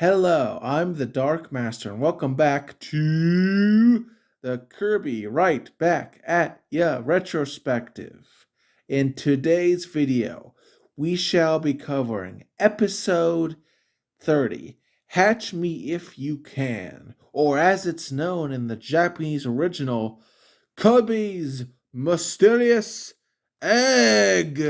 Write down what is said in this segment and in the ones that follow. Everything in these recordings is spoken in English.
Hello, I'm the Dark Master, and welcome back to the Kirby Right Back at Ya Retrospective. In today's video, we shall be covering episode 30, Hatch Me If You Can, or as it's known in the Japanese original, Kirby's Mysterious Egg.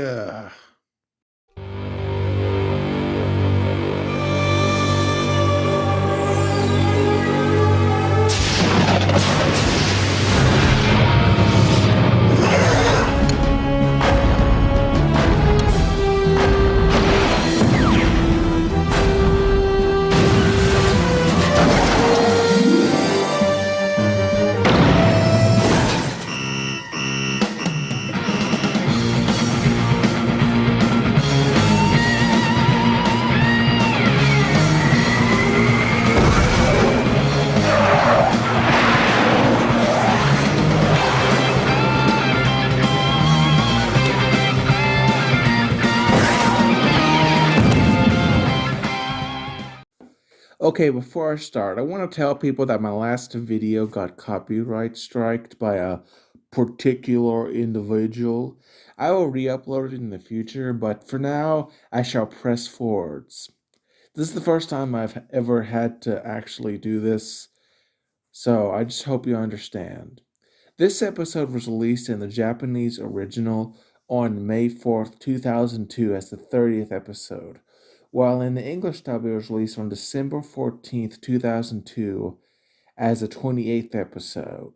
Okay, before I start, I want to tell people that my last video got copyright striked by a particular individual. I will re-upload it in the future, but for now, I shall press forwards. This is the first time I've ever had to actually do this, so I just hope you understand. This episode was released in the Japanese original on May 4th, 2002 as the 30th episode, while in the English dub it was released on December 14th, 2002 as the 28th episode.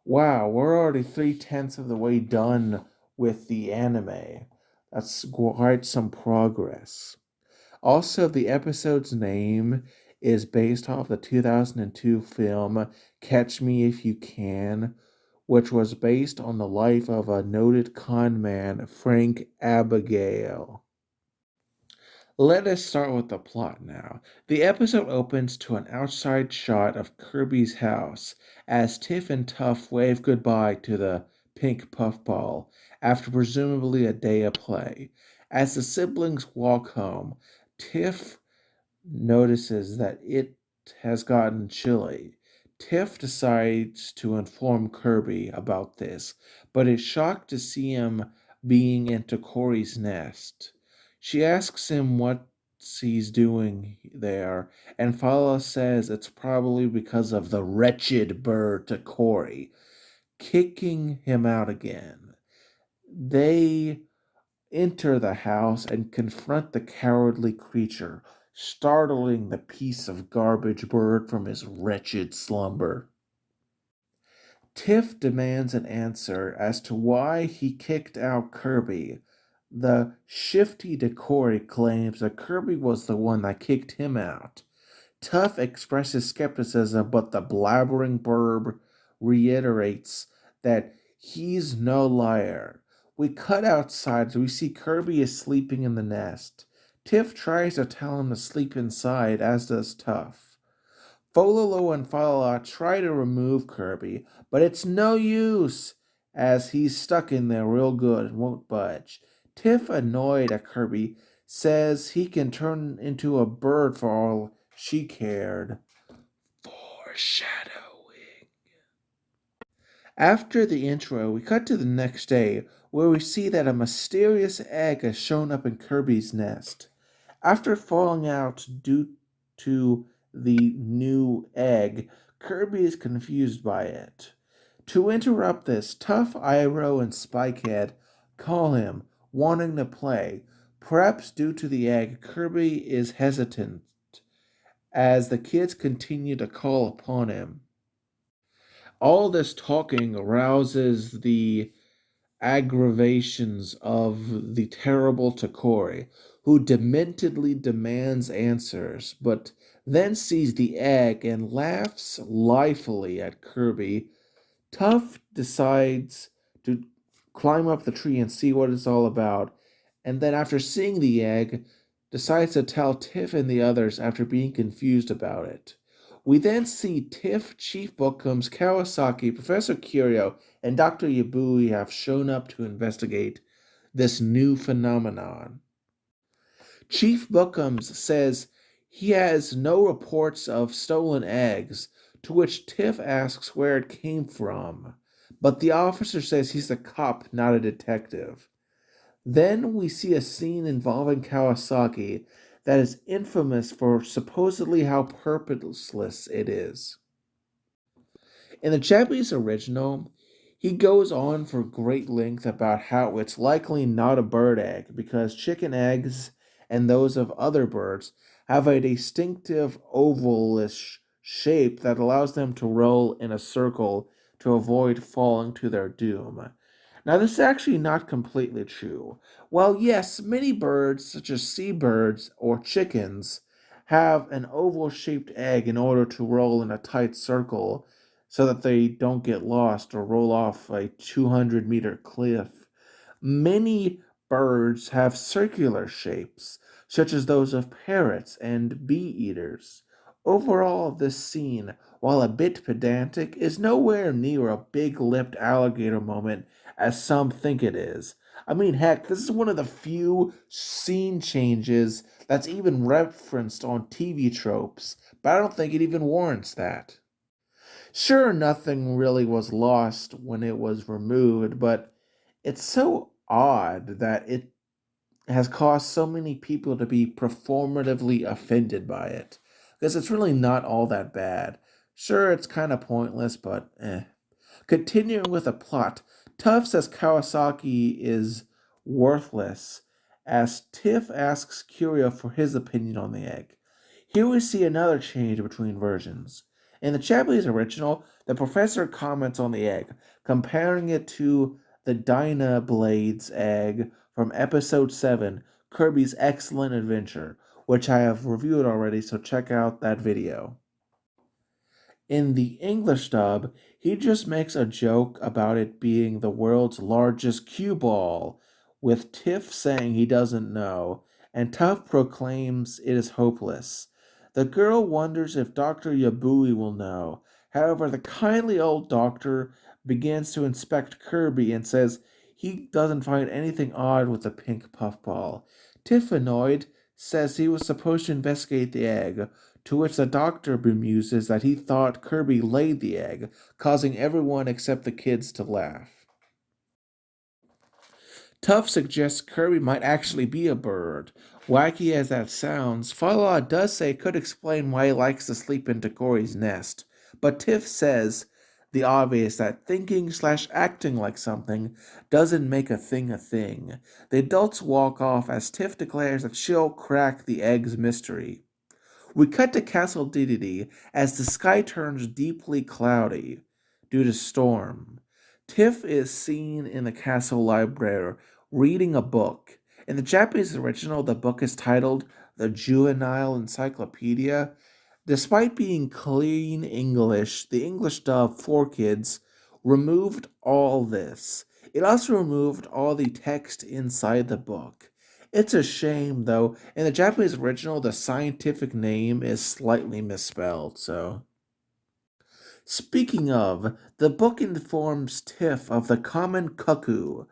Wow, we're already 3/10 of the way done with the anime. That's quite some progress. Also, the episode's name is based off the 2002 film Catch Me If You Can, which was based on the life of a noted con man, Frank Abigail. Let us start with the plot now. The episode opens to an outside shot of Kirby's house as Tiff and Tuff wave goodbye to the pink puffball after presumably a day of play. As the siblings walk home, Tiff notices that it has gotten chilly. Tiff decides to inform Kirby about this, but is shocked to see him being into Corey's nest. She asks him what he's doing there, and Fala says it's probably because of the wretched bird to Corey, kicking him out again. They enter the house and confront the cowardly creature, startling the piece of garbage bird from his wretched slumber. Tiff demands an answer as to why he kicked out Kirby. The shifty Decory claims that Kirby was the one that kicked him out. Tuff expresses skepticism, but the blabbering burb reiterates that he's no liar. We cut outside as we see Kirby is sleeping in the nest. Tiff tries to tell him to sleep inside, as does Tuff. Fololo and Falala try to remove Kirby, but it's no use, as he's stuck in there real good and won't budge. Tiff, annoyed at Kirby, says he can turn into a bird for all she cared. Foreshadowing. After the intro, we cut to the next day, where we see that a mysterious egg has shown up in Kirby's nest. After falling out due to the new egg, Kirby is confused by it. To interrupt this, Tuff, Iroh, and Spikehead call him, wanting to play. Perhaps due to the egg, Kirby is hesitant as the kids continue to call upon him. All this talking arouses the aggravations of the terrible Takori, who dementedly demands answers, but then sees the egg and laughs lithely at Kirby. Tuff decides to climb up the tree and see what it's all about, and then after seeing the egg, decides to tell Tiff and the others after being confused about it. We then see Tiff, Chief Bookums, Kawasaki, Professor Curio, and Dr. Yabui have shown up to investigate this new phenomenon. Chief Bookums says He has no reports of stolen eggs, to which Tiff asks where it came from. But the officer says he's a cop, not a detective. Then we see a scene involving Kawasaki that is infamous for supposedly how purposeless it is. In the Japanese original, he goes on for great length about how it's likely not a bird egg because chicken eggs and those of other birds have a distinctive ovalish shape that allows them to roll in a circle to avoid falling to their doom. Now, this is actually not completely true. While, yes, many birds, such as seabirds or chickens, have an oval shaped egg in order to roll in a tight circle so that they don't get lost or roll off a 200-meter cliff. Many birds have circular shapes, such as those of parrots and bee eaters. Overall, this scene, while a bit pedantic, is nowhere near a big lipped alligator moment as some think it is. I mean, heck, this is one of the few scene changes that's even referenced on TV tropes, but I don't think it even warrants that. Sure, nothing really was lost when it was removed, but it's so odd that it has caused so many people to be performatively offended by it. Because it's really not all that bad. Sure, it's kind of pointless, but eh. Continuing with the plot, Tuff says Kawasaki is worthless as Tiff asks Curio for his opinion on the egg. Here we see another change between versions. In the Japanese original, the professor comments on the egg, comparing it to the Dyna Blade's egg from episode 7, Kirby's Excellent Adventure, which I have reviewed already, so check out that video. In the English dub, he just makes a joke about it being the world's largest cue ball, with Tiff saying he doesn't know, and Tuff proclaims it is hopeless. The girl wonders if Dr. Yabui will know. However, the kindly old doctor begins to inspect Kirby and says he doesn't find anything odd with the pink puffball. Tiff, annoyed, says he was supposed to investigate the egg, to which the doctor bemuses that he thought Kirby laid the egg, causing everyone except the kids to laugh. Tuff suggests Kirby might actually be a bird. Wacky as that sounds, Fallout does say it could explain why he likes to sleep in Takori's nest, but Tiff says the obvious that thinking/acting like something doesn't make a thing a thing. The adults walk off as Tiff declares that she'll crack the egg's mystery. We cut to Castle Dedede as the sky turns deeply cloudy due to storm. Tiff is seen in the castle library reading a book. In the Japanese original, the book is titled The Juvenile Encyclopedia. Despite being clean English, the English dub for kids removed all this. It also removed all the text inside the book. It's a shame, though. In the Japanese original, the scientific name is slightly misspelled, so. Speaking of, the book informs Tiff of the common cuckoo,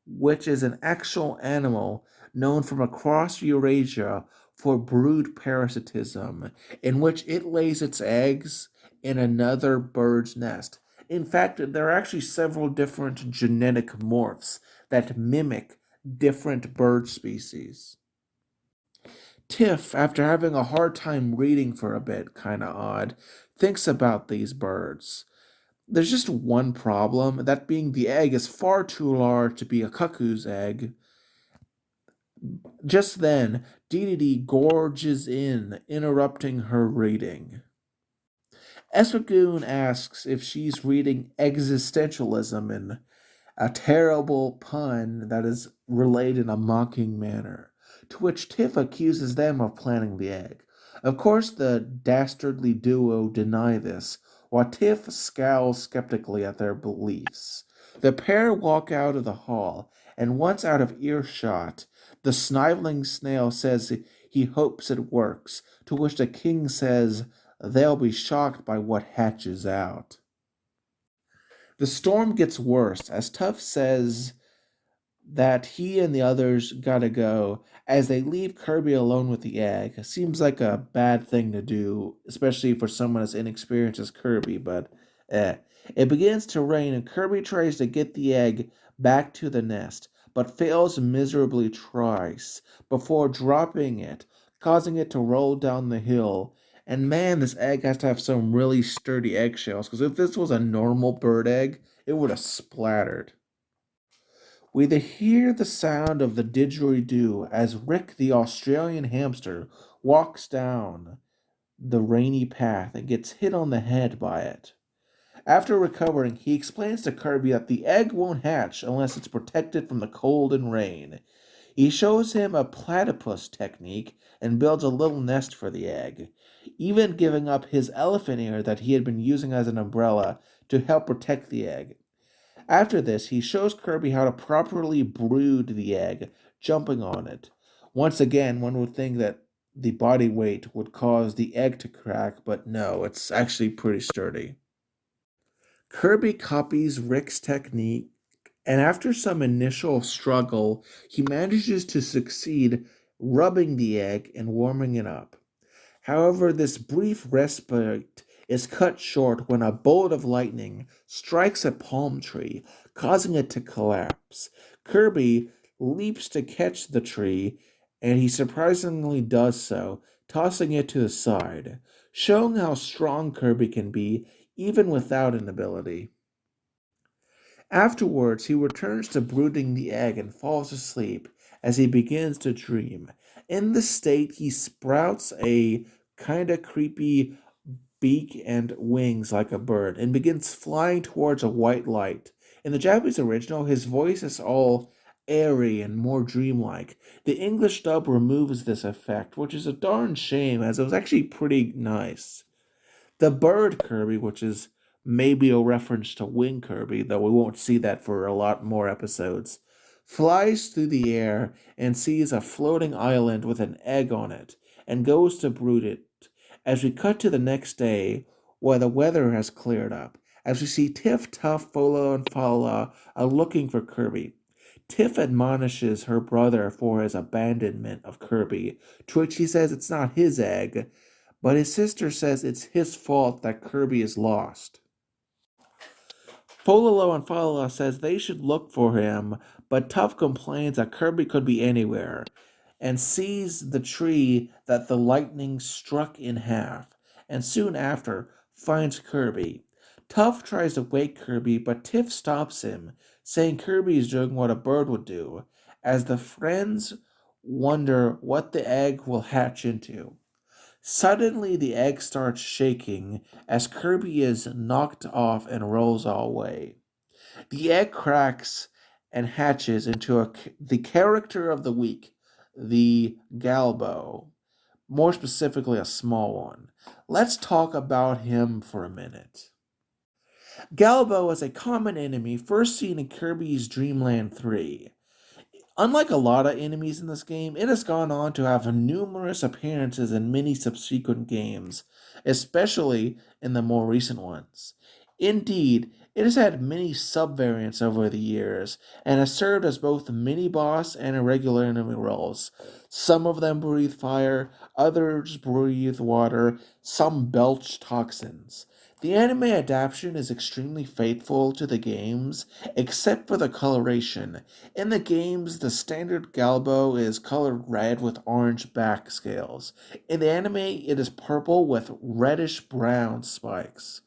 which is an actual animal known from across Eurasia for brood parasitism, in which it lays its eggs in another bird's nest. In fact, there are actually several different genetic morphs that mimic different bird species. Tiff, after having a hard time reading for a bit, kinda odd, thinks about these birds. There's just one problem, that being the egg is far too large to be a cuckoo's egg. Just then, Dedede gorges in, interrupting her reading. Esragoon asks if she's reading existentialism in a terrible pun that is relayed in a mocking manner, to which Tiff accuses them of planting the egg. Of course, the dastardly duo deny this, while Tiff scowls skeptically at their beliefs. The pair walk out of the hall, and once out of earshot, the sniveling snail says he hopes it works, to which the king says they'll be shocked by what hatches out. The storm gets worse as Tuff says that he and the others gotta go as they leave Kirby alone with the egg. Seems like a bad thing to do, especially for someone as inexperienced as Kirby, but eh. It begins to rain and Kirby tries to get the egg back to the nest, but fails miserably twice before dropping it, causing it to roll down the hill. And man, this egg has to have some really sturdy eggshells, because if this was a normal bird egg, it would have splattered. We hear the sound of the didgeridoo as Rick the Australian hamster walks down the rainy path and gets hit on the head by it. After recovering, he explains to Kirby that the egg won't hatch unless it's protected from the cold and rain. He shows him a platypus technique and builds a little nest for the egg, even giving up his elephant ear that he had been using as an umbrella to help protect the egg. After this, he shows Kirby how to properly brood the egg, jumping on it. Once again, one would think that the body weight would cause the egg to crack, but no, it's actually pretty sturdy. Kirby copies Rick's technique, and after some initial struggle, he manages to succeed rubbing the egg and warming it up. However, this brief respite is cut short when a bolt of lightning strikes a palm tree, causing it to collapse. Kirby leaps to catch the tree, and he surprisingly does so, tossing it to the side, showing how strong Kirby can be even without an ability. Afterwards, he returns to brooding the egg and falls asleep as he begins to dream. In this state, he sprouts a kinda creepy beak and wings like a bird and begins flying towards a white light. In the Japanese original, his voice is all airy and more dreamlike. The English dub removes this effect, which is a darn shame as it was actually pretty nice. The bird Kirby, which is maybe a reference to Wing Kirby, though we won't see that for a lot more episodes, flies through the air and sees a floating island with an egg on it and goes to brood it. As we cut to the next day, where the weather has cleared up, as we see Tiff, Tuff, Folo, and Fala are looking for Kirby. Tiff admonishes her brother for his abandonment of Kirby, to which he says it's not his egg, but his sister says it's his fault that Kirby is lost. Fololo and Falala says they should look for him, but Tuff complains that Kirby could be anywhere, and sees the tree that the lightning struck in half, and soon after finds Kirby. Tuff tries to wake Kirby, but Tiff stops him, saying Kirby is doing what a bird would do, as the friends wonder what the egg will hatch into. Suddenly, the egg starts shaking as Kirby is knocked off and rolls away. The egg cracks and hatches into the character of the week, the Galbo, more specifically a small one. Let's talk about him for a minute. Galbo is a common enemy first seen in Kirby's Dream Land 3. Unlike a lot of enemies in this game, it has gone on to have numerous appearances in many subsequent games, especially in the more recent ones. Indeed, it has had many subvariants over the years, and has served as both a mini-boss and irregular enemy roles. Some of them breathe fire, others breathe water, some belch toxins. The anime adaptation is extremely faithful to the games, except for the coloration. In the games, the standard Galbo is colored red with orange back scales. In the anime, it is purple with reddish brown spikes.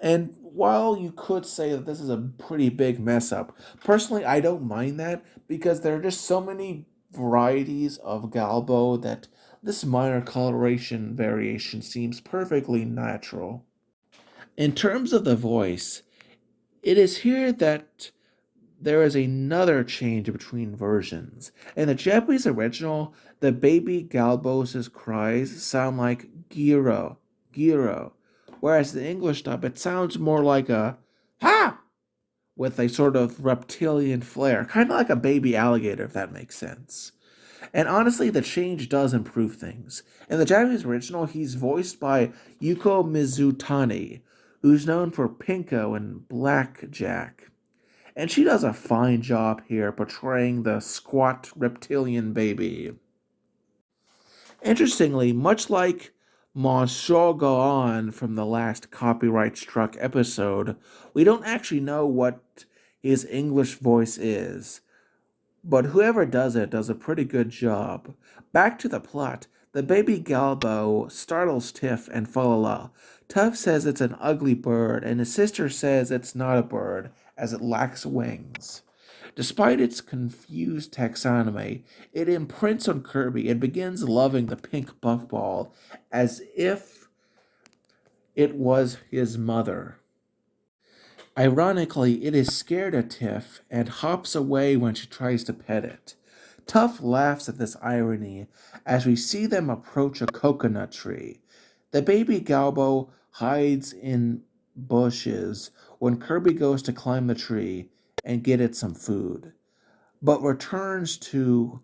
And while you could say that this is a pretty big mess up, personally, I don't mind that because there are just so many varieties of Galbo that this minor coloration variation seems perfectly natural. In terms of the voice, it is here that there is another change between versions. In the Japanese original, the baby Galbos' cries sound like Giro, Giro, whereas the English dub, it sounds more like a ha! With a sort of reptilian flair, kind of like a baby alligator, if that makes sense. And honestly, the change does improve things. In the Japanese original, he's voiced by Yuko Mizutani, who's known for Pinko and Blackjack. and she does a fine job here portraying the squat reptilian baby. Interestingly, much like Monsieur Gaon from the last copyright struck episode, we don't actually know what his English voice is, but whoever does it does a pretty good job. Back to the plot. The baby Galbo startles Tiff and Falala. Tuff says it's an ugly bird, and his sister says it's not a bird, as it lacks wings. Despite its confused taxonomy, it imprints on Kirby and begins loving the pink puffball as if it was his mother. Ironically, it is scared of Tiff and hops away when she tries to pet it. Tuff laughs at this irony as we see them approach a coconut tree. The baby Galbo hides in bushes when Kirby goes to climb the tree and get it some food, but returns to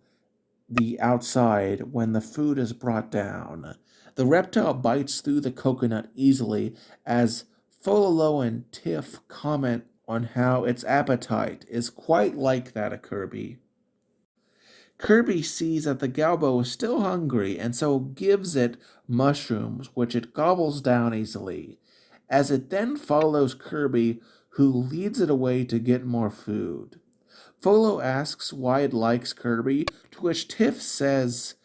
the outside when the food is brought down. The reptile bites through the coconut easily as Fololo and Tiff comment on how its appetite is quite like that of Kirby. Kirby sees that the Galbo is still hungry and so gives it mushrooms, which it gobbles down easily, as it then follows Kirby, who leads it away to get more food. Folo asks why it likes Kirby, to which Tiff says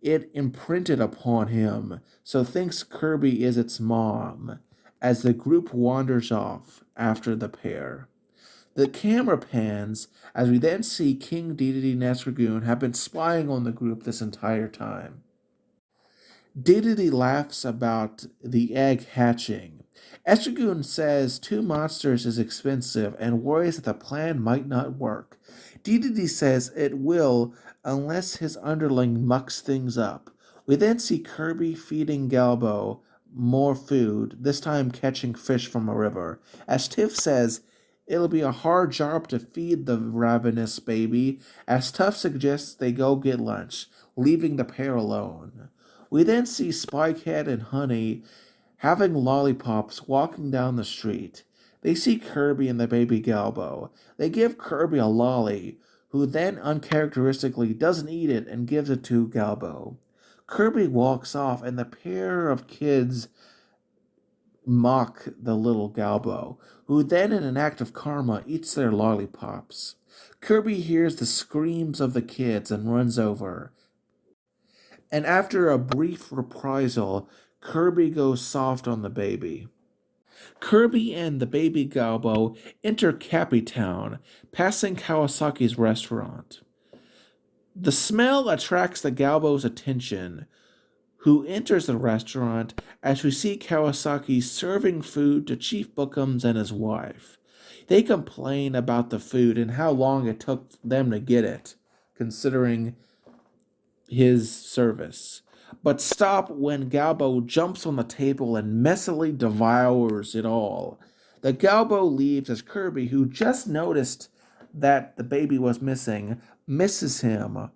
it imprinted upon him, so thinks Kirby is its mom, as the group wanders off after the pair. The camera pans as we then see King Dedede and Esragoon have been spying on the group this entire time. Dedede laughs about the egg hatching. Esragoon says 2 monsters is expensive and worries that the plan might not work. Dedede says it will unless his underling mucks things up. We then see Kirby feeding Galbo more food, this time catching fish from a river. As Tiff says, it'll be a hard job to feed the ravenous baby, as Tuff suggests they go get lunch, leaving the pair alone. We then see Spikehead and Honey having lollipops walking down the street. They see Kirby and the baby Galbo. They give Kirby a lolly, who then uncharacteristically doesn't eat it and gives it to Galbo. Kirby walks off, and the pair of kids mock the little Galbo, who then, in an act of karma, eats their lollipops. Kirby hears the screams of the kids and runs over. And after a brief reprisal, Kirby goes soft on the baby. Kirby and the baby Galbo enter Cappy Town, passing Kawasaki's restaurant. The smell attracts the Galbo's attention, who enters the restaurant as we see Kawasaki serving food to Chief Bookums and his wife. They complain about the food and how long it took them to get it, considering his service, but stop when Galbo jumps on the table and messily devours it all. The Galbo leaves as Kirby, who just noticed that the baby was missing, misses him,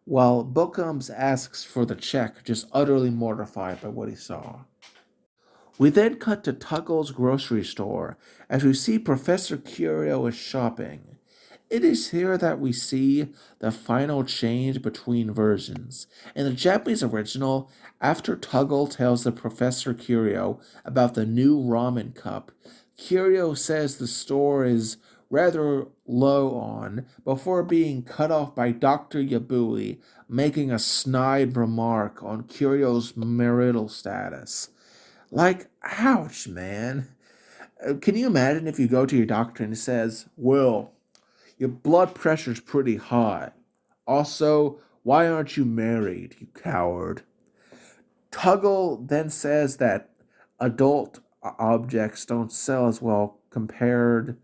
while Bookums asks for the check, just utterly mortified by what he saw. We then cut to Tuggle's grocery store as we see Professor Curio is shopping. It is here that we see the final change between versions. In the Japanese original, after Tuggle tells the Professor Curio about the new ramen cup, Curio says the store is rather low on before being cut off by Dr. Yabui making a snide remark on Curio's marital status. Like, ouch, man. Can you imagine if you go to your doctor and he says, well, your blood pressure's pretty high. Also, why aren't you married, you coward? Tuggle then says that adult objects don't sell as well compared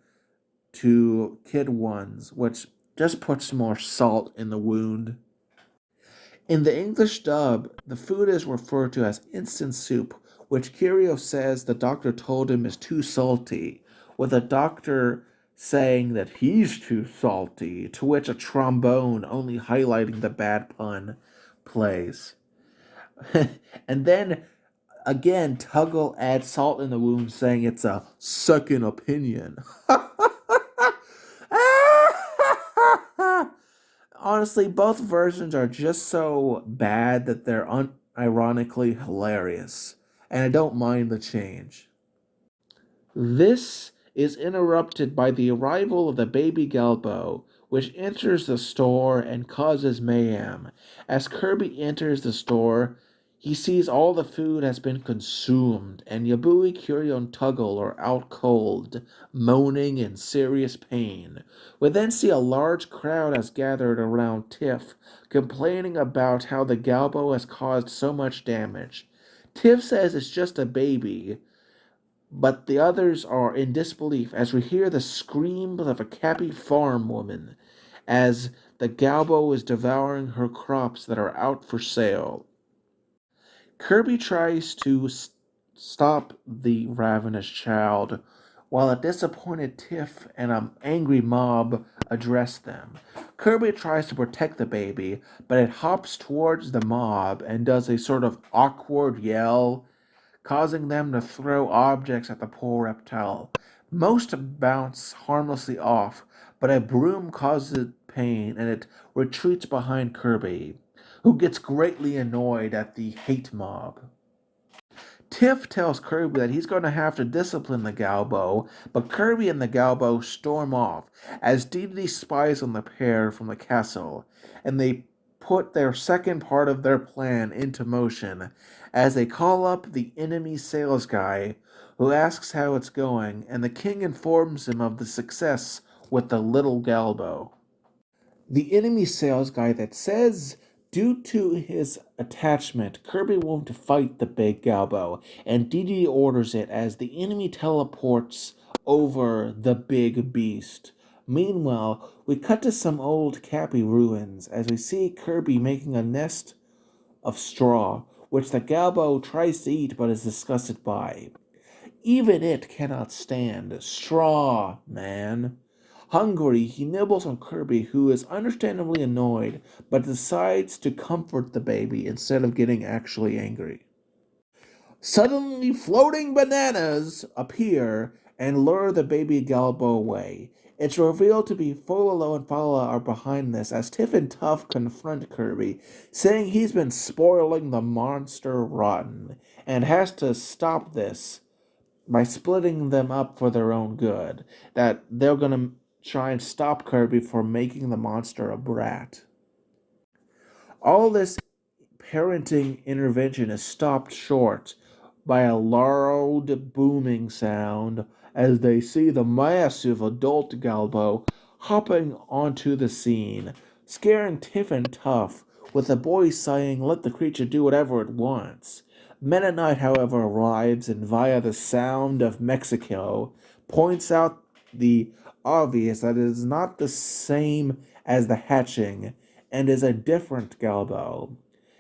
to kid ones, which just puts more salt in the wound. In the English dub, the food is referred to as instant soup, which Curio says the doctor told him is too salty, with the doctor saying that he's too salty, to which a trombone, only highlighting the bad pun, plays. And then, again, Tuggle adds salt in the wound, saying it's a second opinion. Honestly, both versions are just so bad that they're unironically hilarious, and I don't mind the change. This is interrupted by the arrival of the baby Galbo, which enters the store and causes mayhem. As Kirby enters the store, he sees all the food has been consumed, and Yabui, Kiryu, and Tuggle are out cold, moaning in serious pain. We then see a large crowd has gathered around Tiff, complaining about how the Galbo has caused so much damage. Tiff says it's just a baby, but the others are in disbelief as we hear the screams of a Cappy farm woman as the Galbo is devouring her crops that are out for sale. Kirby tries to stop the ravenous child, while a disappointed Tiff and an angry mob address them. Kirby tries to protect the baby, but it hops towards the mob and does a sort of awkward yell, causing them to throw objects at the poor reptile. Most bounce harmlessly off, but a broom causes it pain and it retreats behind Kirby, who gets greatly annoyed at the hate mob. Tiff tells Kirby that he's going to have to discipline the Galbo, but Kirby and the Galbo storm off as Dedede spies on the pair from the castle, and they put their second part of their plan into motion as they call up the enemy sales guy who asks how it's going, and the king informs him of the success with the little Galbo. The enemy sales guy that says due to his attachment, Kirby won't fight the big Galbo, and Dedede orders it as the enemy teleports over the big beast. Meanwhile, we cut to some old Cappy ruins as we see Kirby making a nest of straw, which the Galbo tries to eat but is disgusted by. Even it cannot stand straw, man. Hungry, he nibbles on Kirby, who is understandably annoyed, but decides to comfort the baby instead of getting actually angry. Suddenly, floating bananas appear and lure the baby Galbo away. It's revealed to be Fololo and Fala are behind this as Tiff and Tuff confront Kirby, saying he's been spoiling the monster rotten and has to stop this by splitting them up for their own good. That they're gonna try and stop Kirby from making the monster a brat. All this parenting intervention is stopped short by a loud booming sound as they see the massive adult Galbo hopping onto the scene, scaring Tiff and Tuff, with the boys saying, "Let the creature do whatever it wants." Meta Knight, however, arrives and via the sound of Mexico points out the obvious that it is not the same as the hatching and is a different Galbo.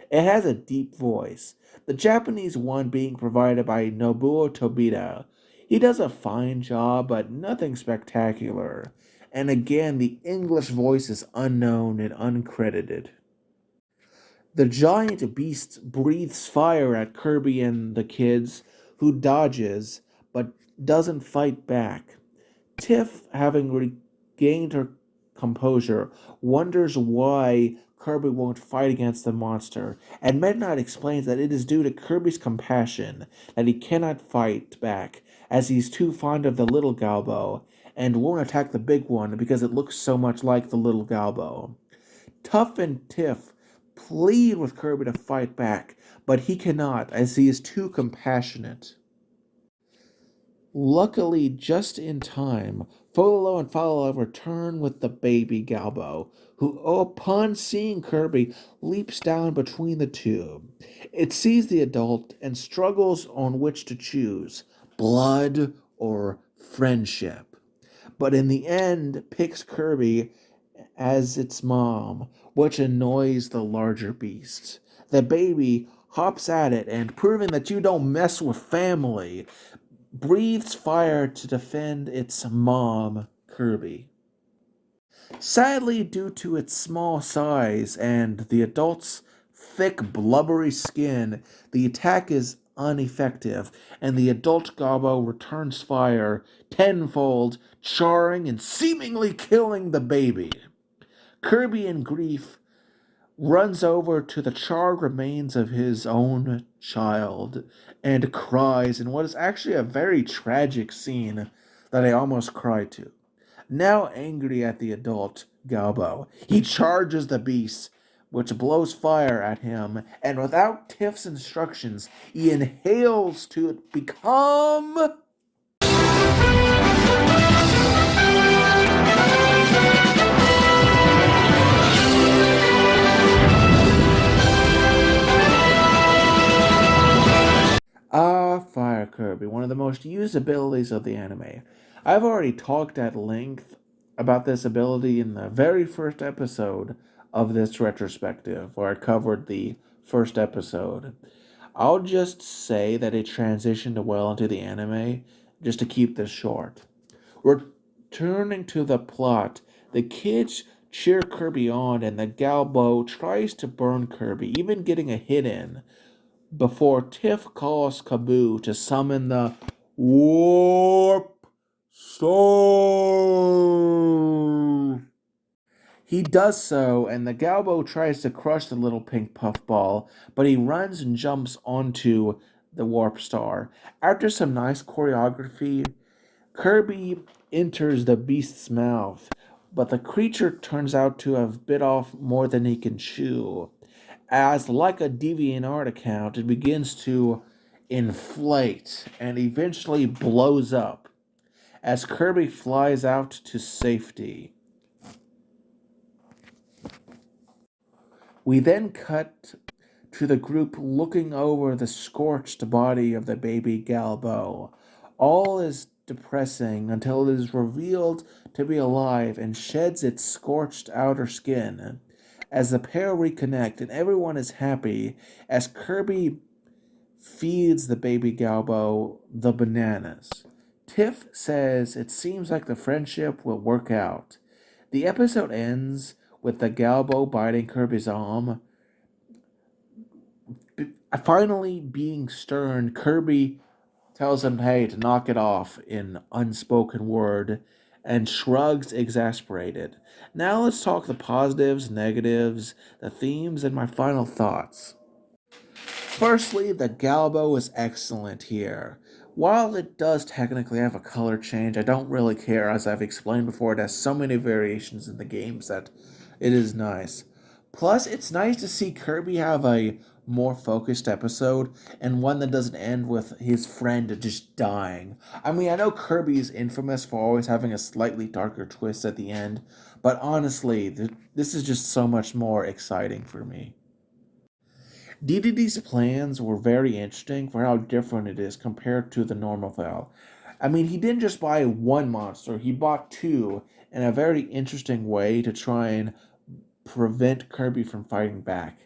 It has a deep voice, the Japanese one being provided by Nobuo Tobita. He does a fine job, but nothing spectacular. And again, the English voice is unknown and uncredited. The giant beast breathes fire at Kirby and the kids, who dodges but doesn't fight back. Tiff, having regained her composure, wonders why Kirby won't fight against the monster, and Midnight explains that it is due to Kirby's compassion that he cannot fight back, as he's too fond of the little Galbo, and won't attack the big one because it looks so much like the little Galbo. Tuff and Tiff plead with Kirby to fight back, but he cannot, as he is too compassionate. Luckily, just in time, Fololo and Follow return with the baby Galbo, who, upon seeing Kirby, leaps down between the two. It sees the adult and struggles on which to choose, blood or friendship. But in the end, picks Kirby as its mom, which annoys the larger beast. The baby hops at it and, proving that you don't mess with family, breathes fire to defend its mom, Kirby. Sadly, due to its small size and the adult's thick, blubbery skin, the attack is ineffective, and the adult Galbo returns fire tenfold, charring and seemingly killing the baby. Kirby, in grief, runs over to the charred remains of his own child and cries in what is actually a very tragic scene that I almost cried to. Now angry at the adult Galbo, he charges the beast, which blows fire at him, and without Tiff's instructions, he inhales to become. Fire Kirby, one of the most used abilities of the anime. I've already talked at length about this ability in the very first episode of this retrospective, where I covered the first episode. I'll just say that it transitioned well into the anime, just to keep this short. Returning to the plot, the kids cheer Kirby on, and the Galbo tries to burn Kirby, even getting a hit in before Tiff calls Kaboo to summon the Warp Star. He does so, and the Galbo tries to crush the little pink puffball, but he runs and jumps onto the Warp Star. After some nice choreography, Kirby enters the beast's mouth, but the creature turns out to have bit off more than he can chew. As, like a DeviantArt account, it begins to inflate and eventually blows up as Kirby flies out to safety. We then cut to the group looking over the scorched body of the baby Galbo. All is depressing until it is revealed to be alive and sheds its scorched outer skin. As the pair reconnect and everyone is happy as Kirby feeds the baby Galbo the bananas. Tiff says it seems like the friendship will work out. The episode ends with the Galbo biting Kirby's arm. Finally being stern, Kirby tells him, hey, to knock it off in unspoken word, and shrugs exasperated. Now let's talk the positives, negatives, the themes, and my final thoughts. Firstly, the Galbo is excellent here. While it does technically have a color change, I don't really care. As I've explained before, it has so many variations in the games that it is nice. Plus, it's nice to see Kirby have a more focused episode and one that doesn't end with his friend just dying. I mean, I know Kirby is infamous for always having a slightly darker twist at the end, but honestly, this is just so much more exciting for me. Dedede's plans were very interesting for how different it is compared to the normal Val. I mean, he didn't just buy one monster, he bought two in a very interesting way to try and prevent Kirby from fighting back.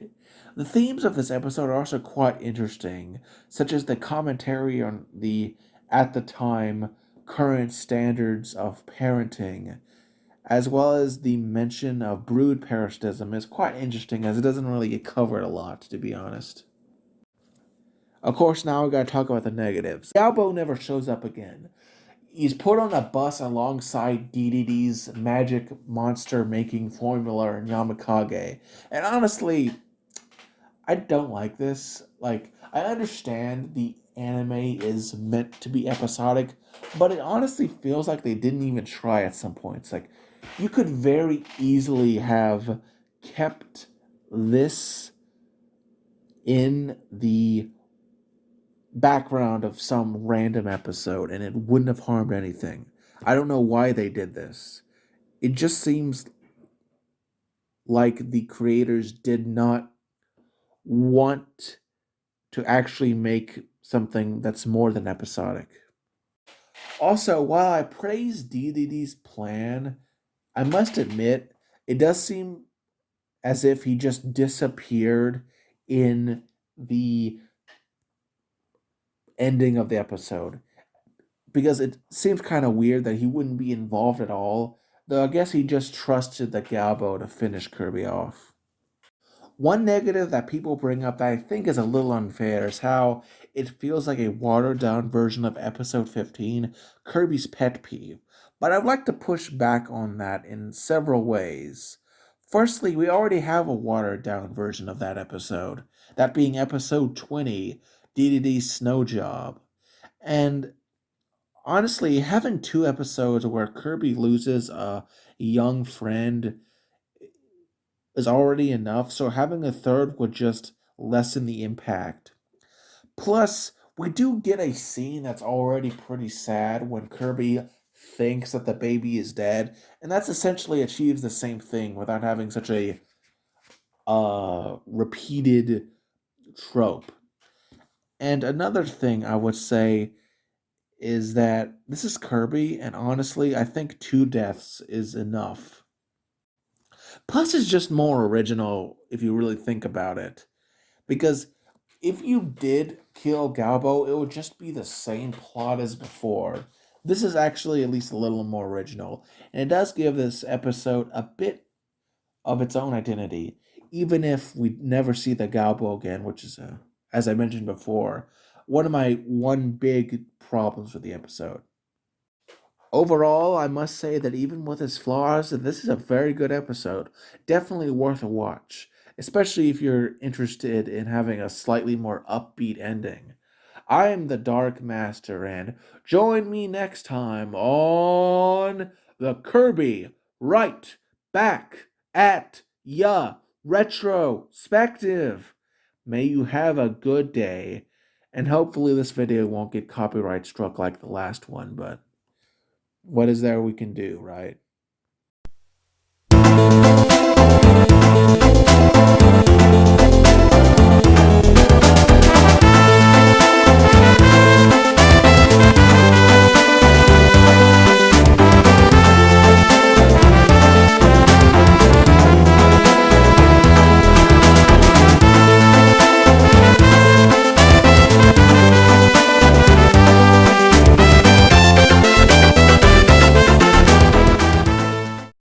The themes of this episode are also quite interesting, such as the commentary on the, at the time, current standards of parenting, as well as the mention of brood parasitism is quite interesting as it doesn't really get covered a lot, to be honest. Of course, now we gotta talk about the negatives. Galbo never shows up again. He's put on a bus alongside Dedede's magic monster making formula in Yamakage. And honestly, I don't like this. Like, I understand the anime is meant to be episodic, but it honestly feels like they didn't even try at some points. Like, you could very easily have kept this in the background of some random episode and it wouldn't have harmed anything. I don't know why they did this. It just seems like the creators did not want to actually make something that's more than episodic. Also, while I praise Dedede's plan, I must admit it does seem as if he just disappeared in the ending of the episode. Because it seems kind of weird that he wouldn't be involved at all, though I guess he just trusted the Galbo to finish Kirby off. One negative that people bring up that I think is a little unfair is how it feels like a watered down version of episode 15, Kirby's pet peeve. But I'd like to push back on that in several ways. Firstly, we already have a watered down version of that episode, that being episode 20, Dedede's Snow Job. And honestly, having two episodes where Kirby loses a young friend is already enough, so having a third would just lessen the impact. Plus, we do get a scene that's already pretty sad when Kirby thinks that the baby is dead, and that's essentially achieves the same thing without having such a repeated trope. And another thing I would say is that this is Kirby, and honestly, I think two deaths is enough. Plus, it's just more original if you really think about it. Because if you did kill Galbo, it would just be the same plot as before. This is actually at least a little more original, and it does give this episode a bit of its own identity, even if we never see the Galbo again, which is, as I mentioned before, one of my one big problems with the episode. Overall, I must say that even with its flaws, this is a very good episode. Definitely worth a watch, especially if you're interested in having a slightly more upbeat ending. I am the Dark Master, and join me next time on the Kirby Right Back at Ya Retrospective. May you have a good day, and hopefully this video won't get copyright struck like the last one, but what is there we can do, right?